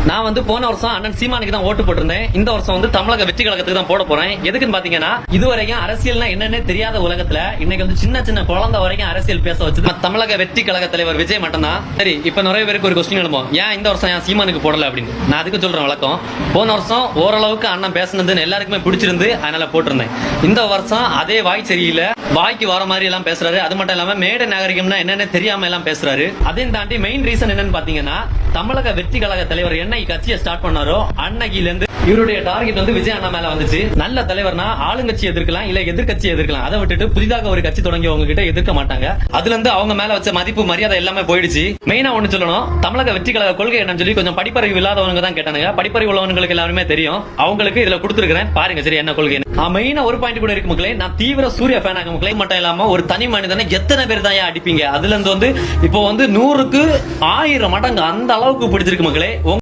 நான் வந்து போன வருஷம் அண்ணன் சீமானுக்கு தான் ஓட்டு போட்டிருந்தேன். இந்த வருஷம் வந்து தமிழக வெற்றி கழகத்துக்கு தான் போட போறேன். எதுக்குன்னு பாத்தீங்கன்னா, இதுவரைக்கும் அரசியல்னா என்னன்னே தெரியாத உலகத்துல இன்னைக்கு வந்து சின்ன சின்ன குழந்தை வரைக்கும் அரசியல் பேச வச்சது தமிழக வெற்றி கழக தலைவர் விஜய் மட்டும்தான். சரி, இப்ப நிறைய பேருக்கு ஒரு கொஸ்டின் எழுப்போம், ஏன் இந்த வருஷம் ஏன் சீமானுக்கு போடல அப்படின்னு. நான் அதுக்கு சொல்றேன் வழக்கம். போன வருஷம் ஓரளவுக்கு அண்ணன் பேசுனதுன்னு எல்லாருக்குமே பிடிச்சிருந்து அதனால போட்டிருந்தேன். இந்த வருஷம் அதே வாய் சரியில்லை, வாய்க்கு வர மாதிரி எல்லாம் பேசுறாரு. அது மட்டும் இல்லாம மேடை நாகரிகம்னா என்னன்னு தெரியாம எல்லாம் பேசுறாரு. அதையும் தாண்டி மெயின் ரீசன் என்னன்னு பாத்தீங்கன்னா, தமிழக வெற்றி கழக தலைவர் என்னைக்கு கட்சியை ஸ்டார்ட் பண்ணாரோ அன்னைக்குல இருந்து இவருடைய டார்கெட் வந்து விஜய் அண்ணா மேல வந்துச்சு. நல்ல தலைவர்னா ஆளுங்கட்சி எதிர்க்கலாம், இல்ல எதிர்கட்சி எதிர்க்கலாம். அதை விட்டுட்டு புதிதாக ஒரு கட்சி தொடங்கியவங்க கிட்ட எதிர்க்க மாட்டாங்க. அதுல இருந்து அவங்க மேல வச்ச மதிப்பு மரியாதை எல்லாமே போயிடுச்சு. மெயினா ஒண்ணு சொல்லணும், தமிழக வெற்றி கழக கொள்கை என்னன்னு சொல்லி கொஞ்சம் படிப்பறிவு இல்லாதவங்க தான் கேட்டானுங்க. படிப்பறிவு உள்ளவங்களுக்கு எல்லாருமே தெரியும். அவங்களுக்கு இதுல கொடுத்துருக்கேன் பாருங்க. சரி, என்ன கொள்கை? மெயினா ஒரு பாயிண்ட் கூட இருக்கு மக்களே. நான் தீவிர சூர்யா ஃபேன் ஆக மக்களே. மட்டும் இல்லாம ஒரு தனி மனிதனை எத்தனை பேர் தான் அடிப்பீங்க? அதுல இருந்து வந்து இப்போ வந்து 100க்கு 1000 மடங்கு அந்த அளவுக்கு பிடிச்சிருக்கு மக்களே.